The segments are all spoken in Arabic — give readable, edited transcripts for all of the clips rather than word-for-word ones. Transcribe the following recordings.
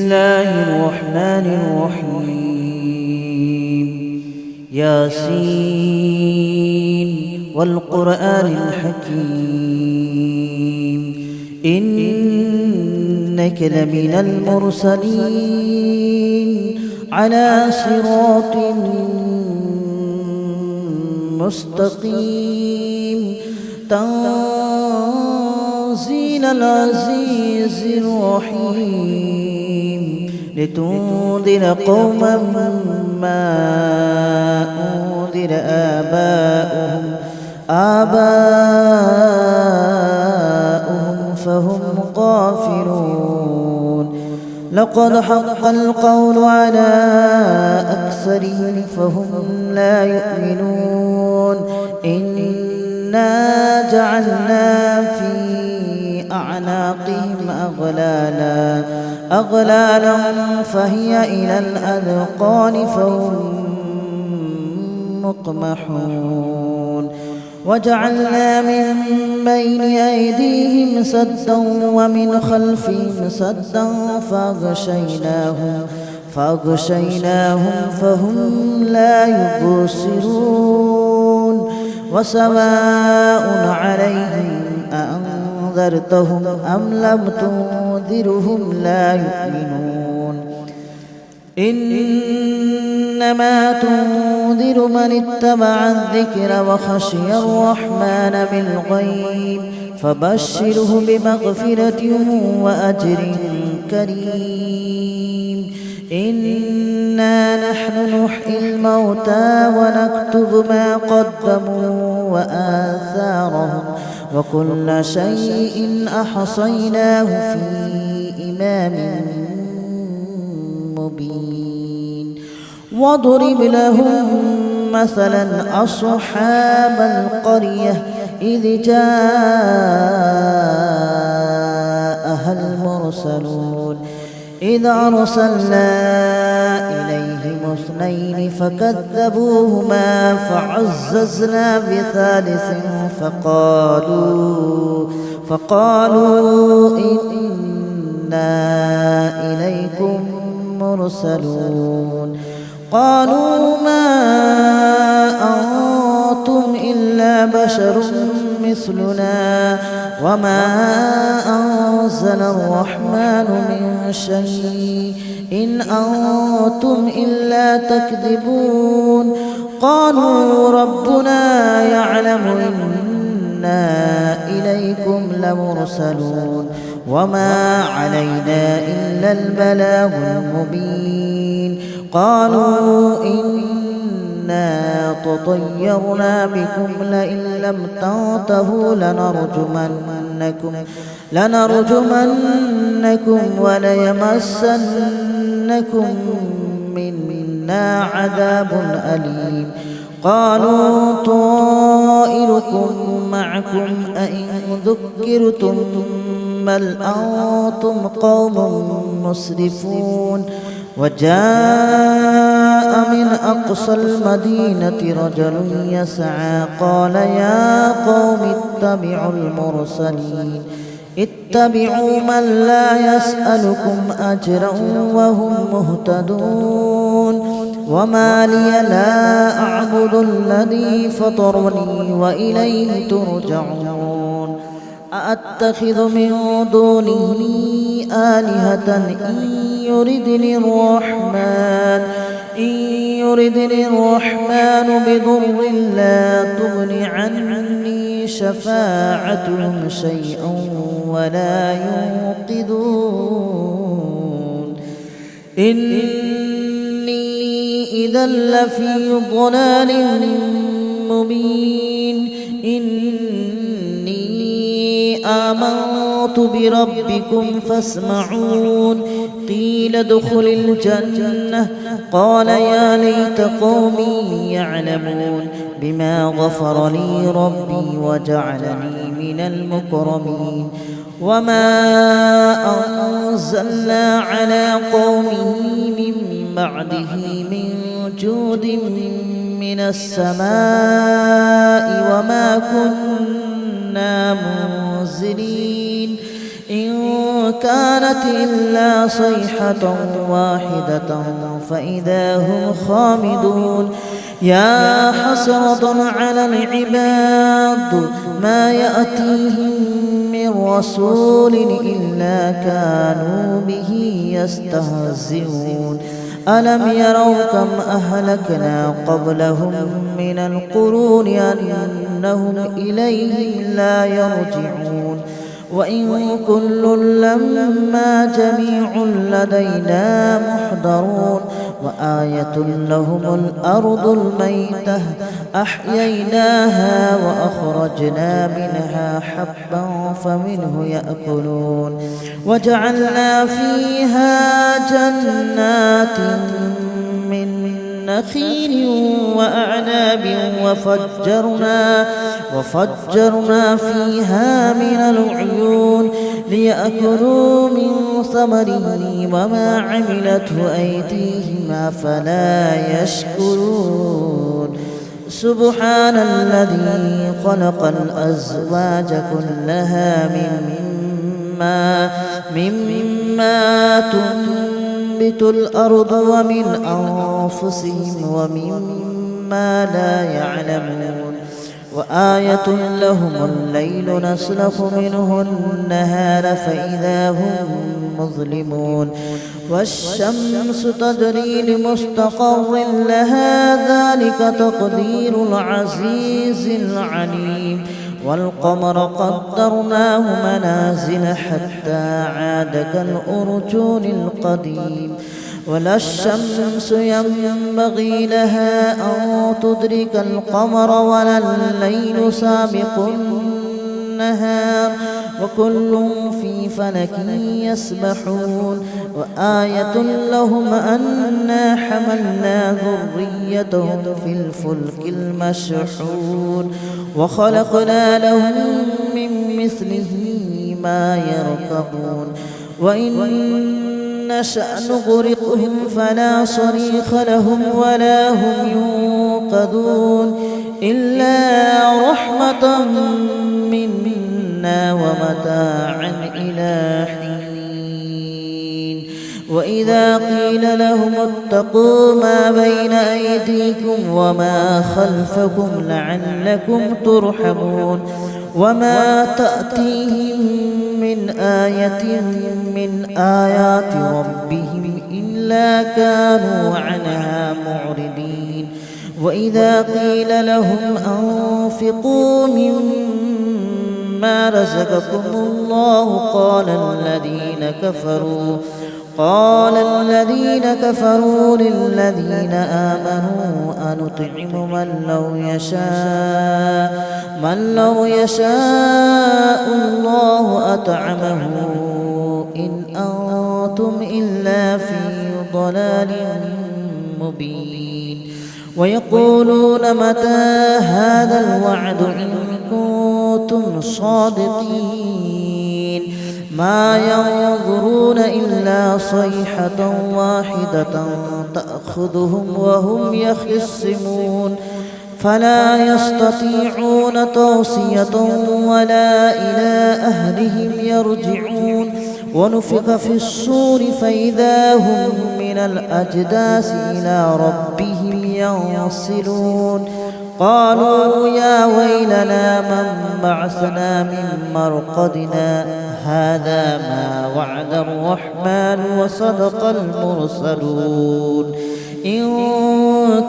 الله الرحمن الرحيم. ياسين والقرآن الحكيم إنك لمن المرسلين على صراط مستقيم تنزيل العزيز الرحيم لتنذر قوما ما أنذر آباؤهم فهم غافلون. لقد حق القول على أكثرهم فهم لا يؤمنون. إنا جعلنا في أعناقهم أغلالا فهي إلى الأذقان فهم مقمحون. وجعلنا من بين أيديهم سدا ومن خلفهم سدا فأغشيناهم فهم لا يبصرون. وسواء عليهم أأنذرتهم أم لم تنذرهم لا يؤمنون. إنما تنذر من اتبع الذكر وخشي الرحمن بالغيب فبشره بمغفرة وأجر كريم. إنا نحن نحيي الموتى ونكتب ما قدموا وآثارهم وكل شيء أحصيناه في إمام مبين. واضرب لهم مثلا أصحاب القرية إذ جاءها المرسلون إذ أرسلنا إليهم اثنين فكذبوهما فعززنا بثالث فقالوا إنا إليكم مرسلون. قالوا ما أنتم إلا بشر مثلنا وما أنزل الرحمن من شيء إن أنتم إلا تكذبون. قالوا ربنا يعلم إنا إليكم لمرسلون وما علينا إلا البلاغ المبين. قالوا إنا تطيرنا بكم لئن لم تنتهوا لنرجمنكم وليمسنكم منا عذاب أليم. قالوا طائركم معكم أئن ذكرتم بل أنتم قوم مسرفون. وجاء من أقصى المدينة رجل يسعى قال يا قوم اتبعوا من لا يسألكم أجرا وهم مهتدون. وما لي لا أعبد الذي فطرني وإليه ترجعون. أأتخذ من دونه آلهة إن يردني الرحمن بضر لا تغن عني شفاعتهم شيئا ولا ينقذون. إني إذا لفي ضلال مبين. إني آمنت بربكم فاسمعون. قيل ادخل الجنة قال يا ليت قومي يعلمون بما غفر لي ربي وجعلني من المكرمين. وما أنزلنا على قومه من بعده من جود من السماء وما كنا منزلين. إن كانت إلا صيحة واحدة فإذا هم خامدون يا حسرة على العباد ما يأتيهم من رسول إلا كانوا به يستهزئون ألم يروا كم أهلكنا قبلهم من القرون أنهم إليهم لا يرجعون وإن كل لما جميع لدينا محضرون وآية لهم الأرض الميتة أحييناها وأخرجنا منها حبا فمنه يأكلون وجعلنا فيها جنات من نخيل وأعناب وفجرنا فيها من العيون ليأكلوا من ثمره وما عملته أيديهم أفلا يشكرون سبحان الذي خلق الأزواج كلها مما تنبت الأرض ومن أنفسهم ومما لا يعلمون وآية لهم الليل نسلخ منه النهار فإذا هم مظلمون والشمس تجري لمستقر لها ذلك تقدير العزيز العليم والقمر قدرناه منازل حتى عاد كالأرجون القديم ولا الشمس ينبغي لها أن تدرك القمر ولا الليل سابق النهار وكل في فلك يسبحون وآية لهم أنا حملنا ذريتهم في الفلك المشحون وخلقنا لهم من مثله ما يركبون وإن نشأ نغرقهم فلا صريخ لهم ولا هم ينقذون إلا رحمة منا ومتاعا إلى حين وإذا قيل لهم اتقوا ما بين أيديكم وما خلفكم لعلكم ترحمون وما تأتيهم من آية من آيات ربهم إلا كانوا عنها معرضين وإذا قيل لهم أنفقوا مما رزقكم الله قال الذين كفروا للذين آمنوا أنطعم من لو يشاء الله أطعمه إن أنتم إلا في ضلال مبين ويقولون متى هذا الوعد إن كنتم صادقين ما ينظرون إلا صيحة واحدة تأخذهم وهم يخصمون فلا يستطيعون توصية ولا إلى أهلهم يرجعون ونفخ في الصور فإذا هم من الأجداث إلى ربهم ينسلون قالوا يا ويلنا من بعثنا من مرقدنا هذا ما وعد الرحمن وصدق المرسلون إن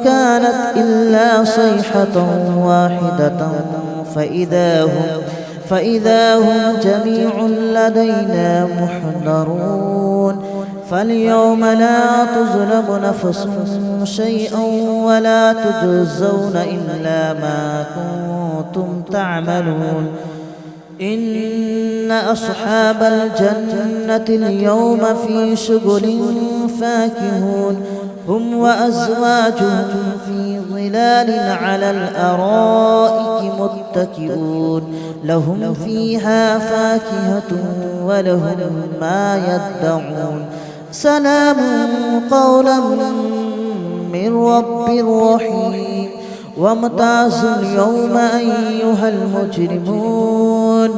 كانت إلا صيحة واحدة فإذا هم جميع لدينا محضرون فاليوم لا تظلم نفس شيئا ولا تجزون إلا ما كنتم تعملون إن أصحاب الجنة اليوم في شغل فاكهون هم وأزواجهم في ظلال على الأرائك متكئون لهم فيها فاكهة ولهم ما يدعون سلام قولا من رب رحيم وامتازوا اليوم أيها المجرمون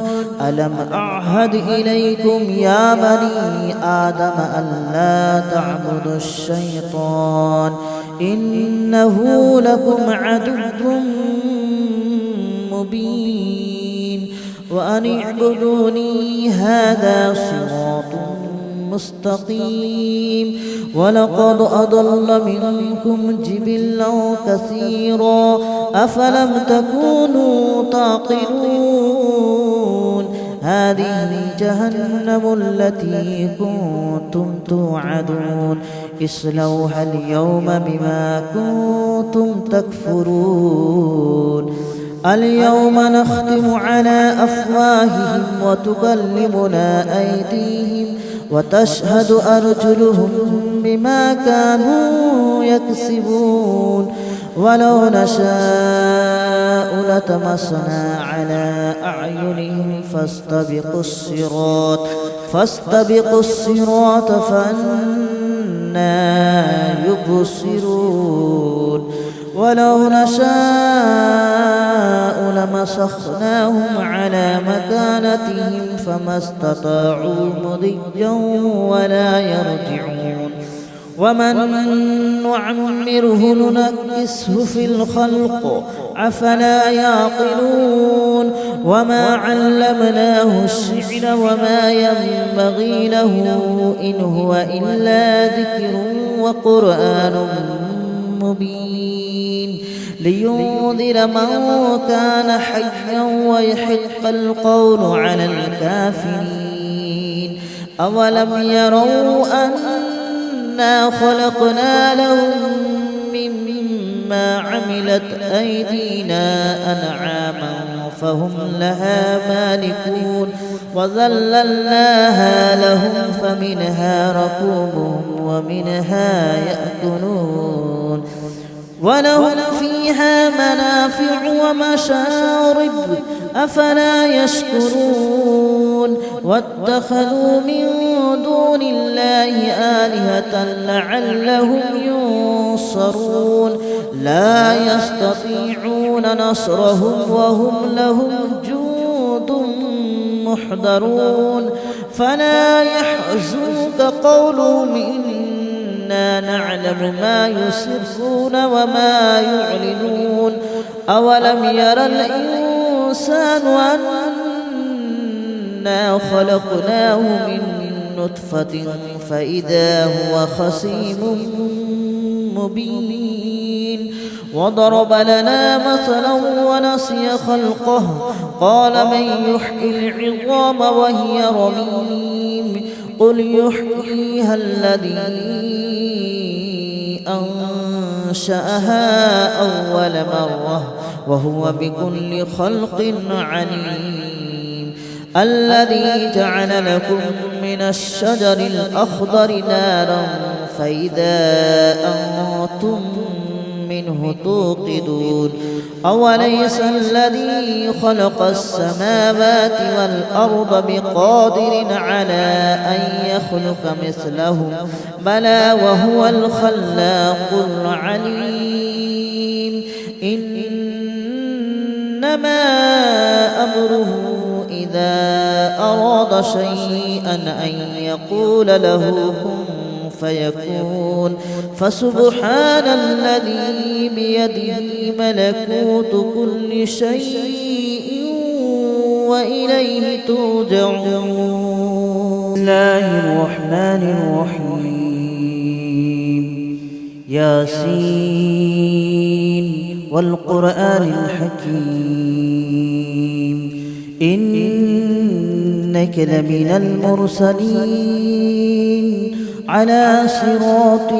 ألم أعهد إليكم يا بني آدم ألا تعبدوا الشيطان إنه لكم عدو مبين وأن اعبدوني هذا صراط مستقيم ولقد أضل منكم جبلا كثيرا أفلم تكونوا تعقلون هذه جهنم التي كنتم توعدون اصلوها اليوم بما كنتم تكفرون اليوم نختم على أفواههم وتكلمنا أيديهم وتشهد أرجلهم بما كانوا يكسبون ولو نشاء لطمسنا على أعينهم فاستبقوا الصراط فأنى يبصرون ولو نشاء لمسخناهم على مكانتهم فما استطاعوا مضيا ولا يرجعون ومن نعمره ننكسه في الخلق أفلا يعقلون وما علمناه الشعر وما ينبغي له إن هو إلا ذكر وقرآن مبين لينذر من كان حيا ويحق القول على الكافرين أولم يروا أنا خلقنا لهم مما عملت أيدينا أنعاما فهم لها مالكون وذللناها لهم فمنها ركوبهم ومنها يأكلون ولهم فيها منافع ومشارب أفلا يشكرون واتخذوا من دون الله آلهة لعلهم ينصرون لا يستطيعون نصرهم وهم لهم جند محضرون فلا يحزنك قولهم إنا نعلم ما يسرون وما يعلنون أولم ير الإنسان أنا خلقناه من نطفة فإذا هو خصيم مبين وضرب لنا مثلا ونسي خلقه قال من يحيي العظام وهي رميم قل يحييها الذي أنشأها أول مرة وهو بكل خلق عليم الذي جعل لكم من الشجر الأخضر نارا فإذا أنتم منه توقدون أوليس الذي خلق السماوات والأرض بقادر على أن يخلق مثلهم بلى وهو الخلاق العليم إنما أمره إذا أراد شيئا أن يقول له كن فيكون فسبحان الذي بيده ملكوت كل شيء وإليه ترجعون. بسم الله الرحمن الرحيم ياسين والقرآن الحكيم إنك لمن المرسلين على صراط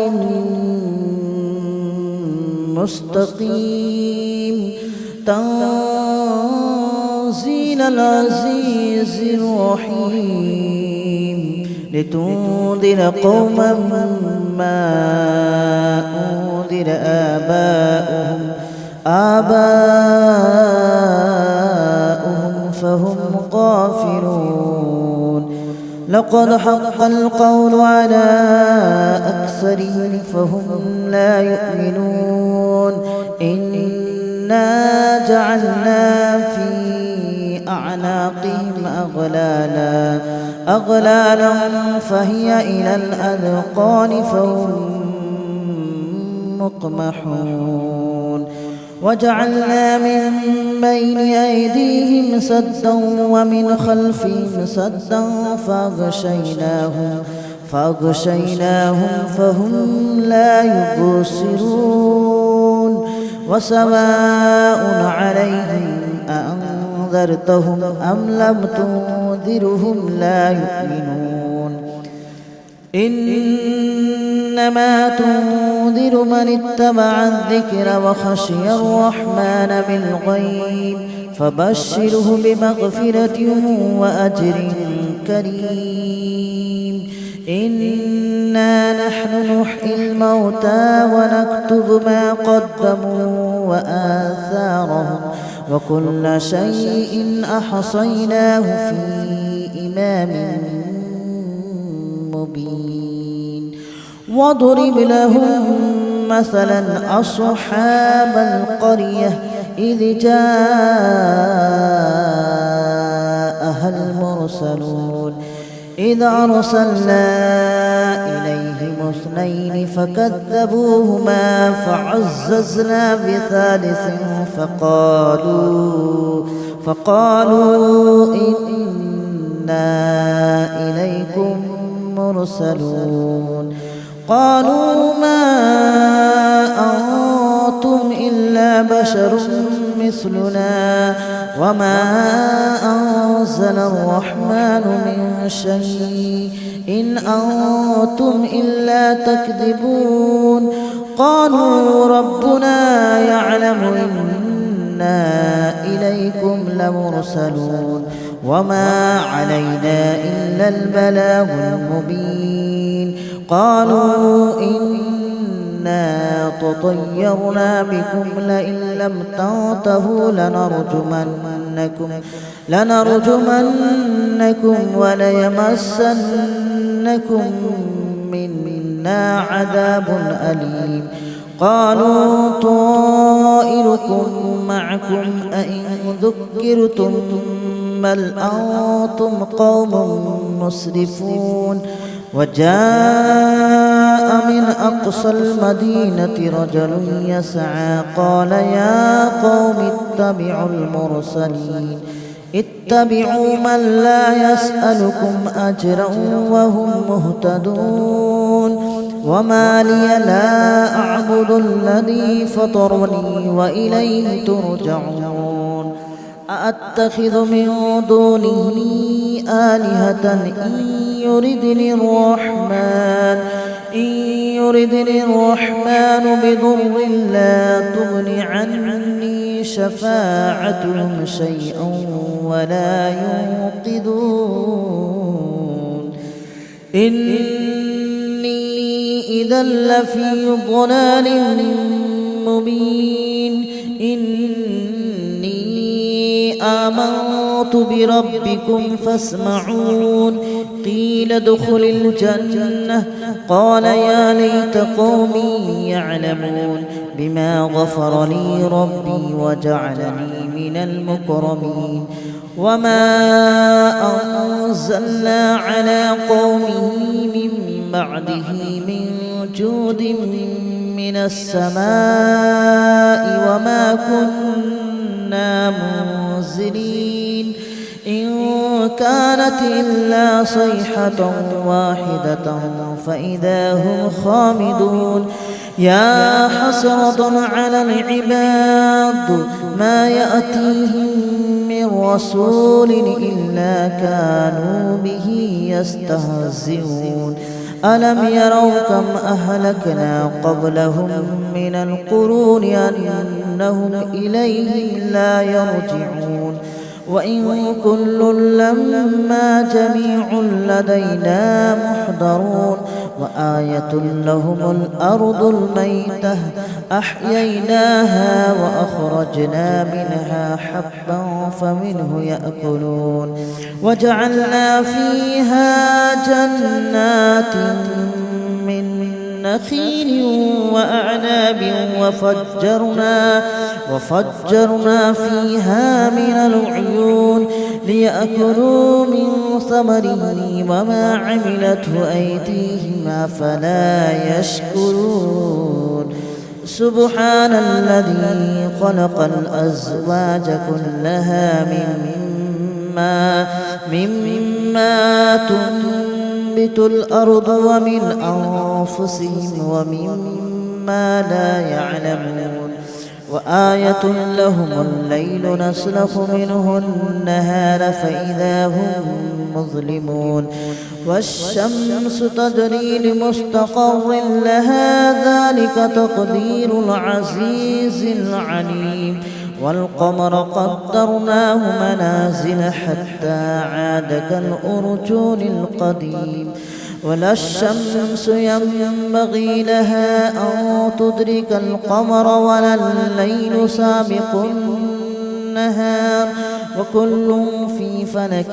مستقيم تنزيل العزيز الرحيم لتنذر قوما ما أنذر آباؤهم فهم غافلون لقد حق القول على أكثرهم فهم لا يؤمنون إنا جعلنا في أعناقهم أغلالا فهي إلى الأذقان فهم مقمحون وجعلنا من بين أيديهم سدا ومن خلفهم سدا فأغشيناهم فهم لا يبصرون وسواء عليهم أأنذرتهم أم لم تنذرهم لا يؤمنون إنما تنذر من اتبع الذكر وخشي الرحمن بالغيب فبشره بمغفرة وأجر كريم إنا نحن نحيي الموتى ونكتب ما قدموا وآثارهم وكل شيء أحصيناه في إمام مبين واضرب لهم مثلا أصحاب القرية إذ جاءها المرسلون إذ أرسلنا إليهم اثنين فكذبوهما فعززنا بثالث فقالوا إنا إليكم مرسلون قالوا ما أنتم إلا بشر مثلنا وما أنزل الرحمن من شيء إن أنتم إلا تكذبون قالوا ربنا يعلم إنا إليكم لمرسلون وما علينا إلا البلاغ المبين قالوا إنا تطيرنا بكم لئن لم تنتهوا لنرجمنكم وليمسنكم منا عذاب أليم قالوا طائركم معكم أئن ذكرتم بل أنتم قوم مسرفون وجاء من أقصى المدينة رجل يسعى قال يا قوم اتبعوا من لا يسألكم أجرا وهم مهتدون وما لي لا أعبد الذي فطرني وإليه ترجعون أأتخذ من دونه آلهة إن يردني الرحمن بضر لا تغن عني شفاعتهم شيئا ولا ينقذون إني إذا لفي ضلال مبين آمنت بربكم فاسمعون قيل ادخل الجنة قال يا ليت قومي يعلمون بما غفر لي ربي وجعلني من المكرمين وما أنزلنا على قومه من بعده من جود من السماء وما كنا منزلين إن كانت إلا صيحة واحدة فإذا هم خامدون يا حسرة على العباد ما يأتيهم من رسول إلا كانوا به يستهزئون ألم يروا كم أهلكنا قبلهم من القرون أنهم إليهم لا يرجعون وإن كل لما جميع لدينا محضرون وآية لهم الأرض الميتة أحييناها وأخرجنا منها حبا فمنه يأكلون وجعلنا فيها جنات من نخيل وأعناب وفجرنا فيها من العيون ليأكلوا من ثمره وما عملته أيديهم أفلا يشكرون سبحان الذي خلق الأزواج كلها مما تنبت الأرض ومن أنفسهم ومما لا يعلمون وآية لهم الليل نسلخ منه النهار فإذا هم مظلمون والشمس تجري لمستقر لها ذلك تقدير العزيز العليم والقمر قدرناه منازل حتى عاد كالأرجون القديم ولا الشمس ينبغي لها أن تدرك القمر ولا الليل سابق النهار وكل في فلك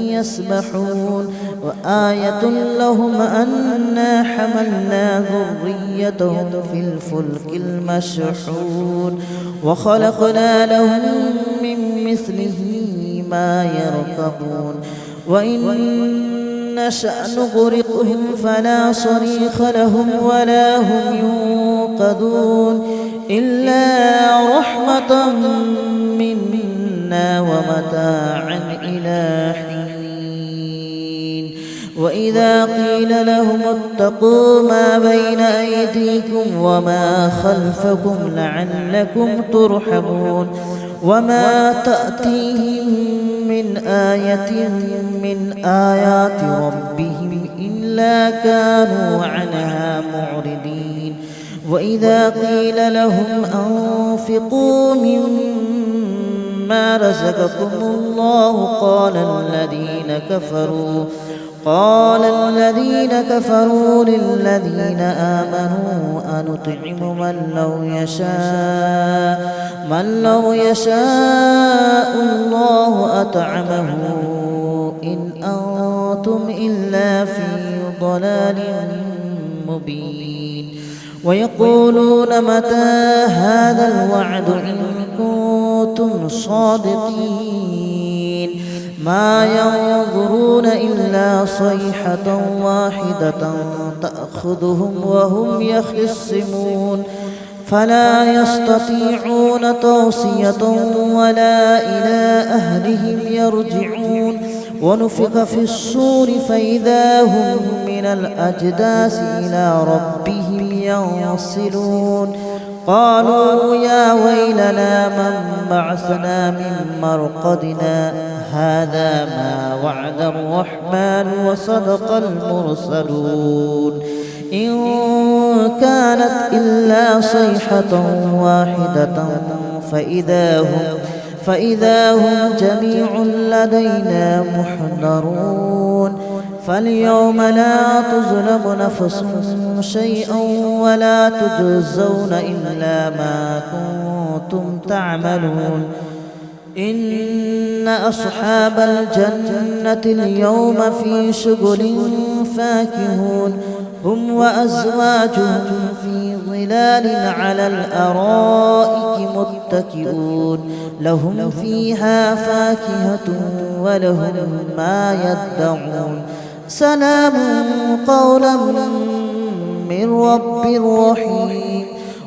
يسبحون وآية لهم أنا حملنا ذريتهم في الفلك المشحون وخلقنا لهم من مثله ما يركبون وإن نشأ نغرقهم فلا صريخ لهم ولا هم ينقذون إلا رحمة منا ومتاعا إلى حين وإذا قيل لهم اتقوا ما بين أيديكم وما خلفكم لعلكم ترحمون وما تأتيهم من آية من آيات ربهم إلا كانوا عنها معرضين وإذا قيل لهم أنفقوا مما رزقكم الله قال الذين كفروا للذين آمنوا أنطعم من لو يشاء الله أطعمه إن أنتم إلا في ضلال مبين ويقولون متى هذا الوعد إن كنتم صادقين ما ينظرون إلا صيحة واحدة تأخذهم وهم يخصمون فلا يستطيعون توصية ولا إلى أهلهم يرجعون ونفخ في الصور فإذا هم من الأجداث إلى ربهم ينصلون قالوا يا ويلنا من بعثنا من مرقدنا هذا ما وعد الرحمن وصدق المرسلون إن كانت إلا صيحة واحدة فإذا هم جميع لدينا محضرون فاليوم لا تظلم نفس شيئا ولا تجزون إلا ما كنتم تعملون إن أصحاب الجنة اليوم في شغل فاكهون هم وأزواجهم في ظلال على الأرائك متكئون لهم فيها فاكهة ولهم ما يدعون سلام قولا من رب رحيم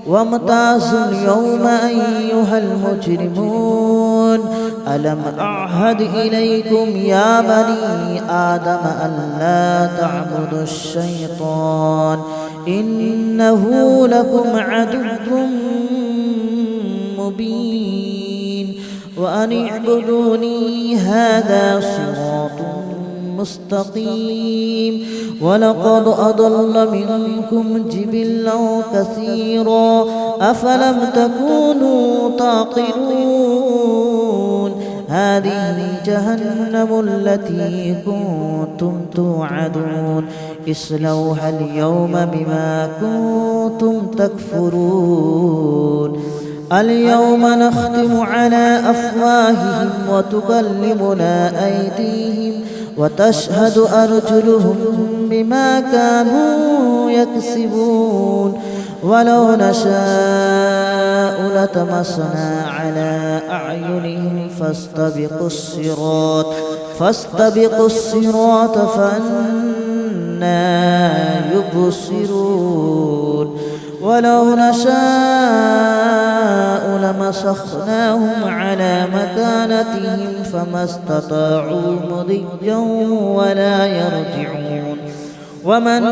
وامتازوا اليوم أيها المجرمون ألم أعهد إليكم يا بني آدم ألا تعبدوا الشيطان إنه لكم عدو مبين وأن اعبدوني هذا صراط مستقيم ولقد أضل منكم جبلا كثيرا أفلم تكونوا تعقلون هذه جهنم التي كنتم توعدون اصلوها اليوم بما كنتم تكفرون اليوم نختم على أفواههم وتكلمنا أيديهم وتشهد أرجلهم بما كانوا يكسبون ولو نشاء لطمسنا على أعينهم فاستبقوا الصراط فأنى يبصرون ولو نشاء لمسخناهم على مكانتهم فما استطاعوا مضيا ولا يرجعون ومن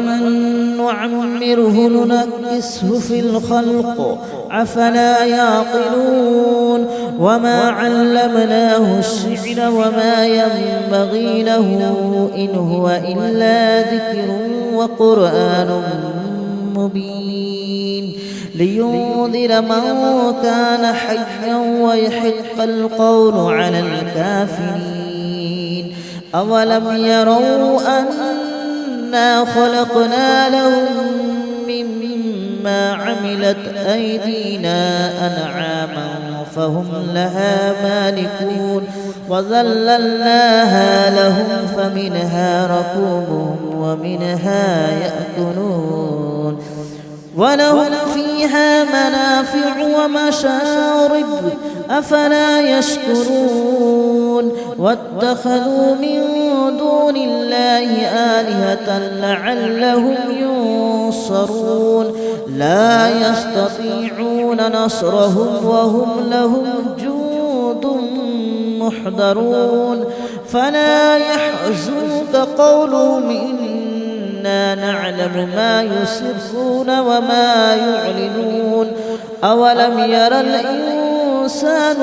نعمره ننكسه في الخلق أفلا يعقلون وما علمناه الشعر وما ينبغي له إن هو إلا ذكر وقرآن مبين لينذر من كان حيا ويحق القول على الكافرين أولم يروا أنا خلقنا لهم مما عملت أيدينا أنعاما فهم لها مالكون وذللناها لهم فمنها ركوبهم ومنها يأكلون ولهم فيها منافع ومشارب أفلا يشكرون واتخذوا من دون الله آلهة لعلهم ينصرون لا يستطيعون نصرهم وهم لهم جند محضرون فلا يحزنك قولهم إنا نعلم ما يسرون وما يعلنون أولم ير الإنسان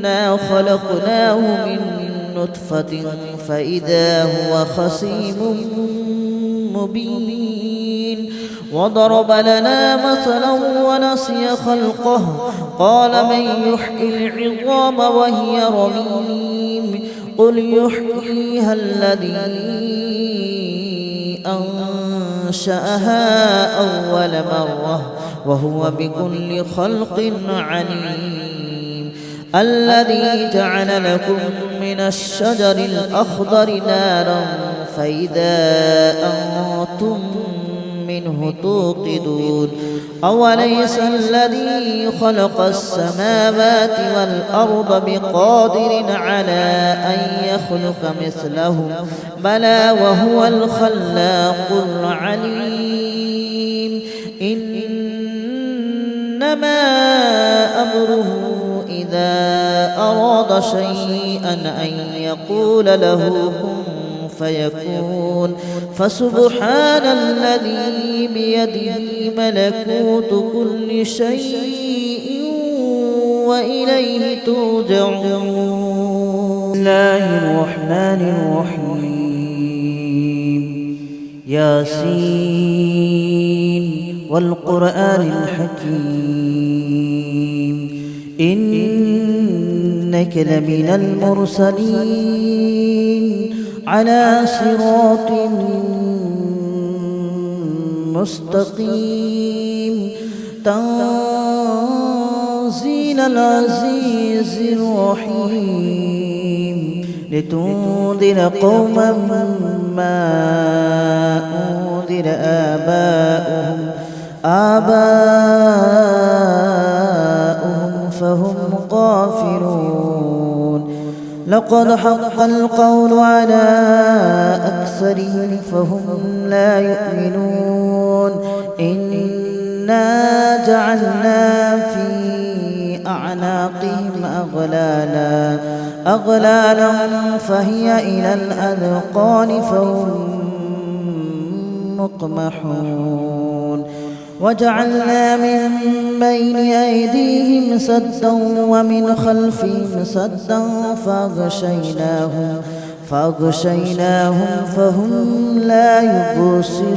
أنا خلقناه من نطفة فإذا هو خصيم مبين وضرب لنا مثلا ونسي خلقه قال من يحيي العظام وهي رميم قل يحييها الذي أنشأها أول مرة وهو بكل خلق عليم الذي جعل لكم من الشجر الأخضر نارا فإذا أنتم منه توقدون أوليس الذي خلق السماوات والأرض بقادر على أن يخلق مثلهم بلى وهو الخلاق العليم إنما أمره إذا أراد شيئا أن يقول له كن فيكون فسبحان الذي بيده ملكوت كل شيء وإليه ترجعون. بسم الله الرحمن الرحيم ياسين والقرآن الحكيم إنك لمن المرسلين على صراط مستقيم تنزيل العزيز الرحيم لتنذر قوما ما أنذر آباؤهم فهم غافلون لقد حق القول على أكثرهم فهم لا يؤمنون إنا جعلنا في أعناقهم أغلالا فهي إلى الأذقان فهم مقمحون وجعلنا من بين أيديهم سدا ومن خلفهم سدا فأغشيناهم فهم لا يبصرون.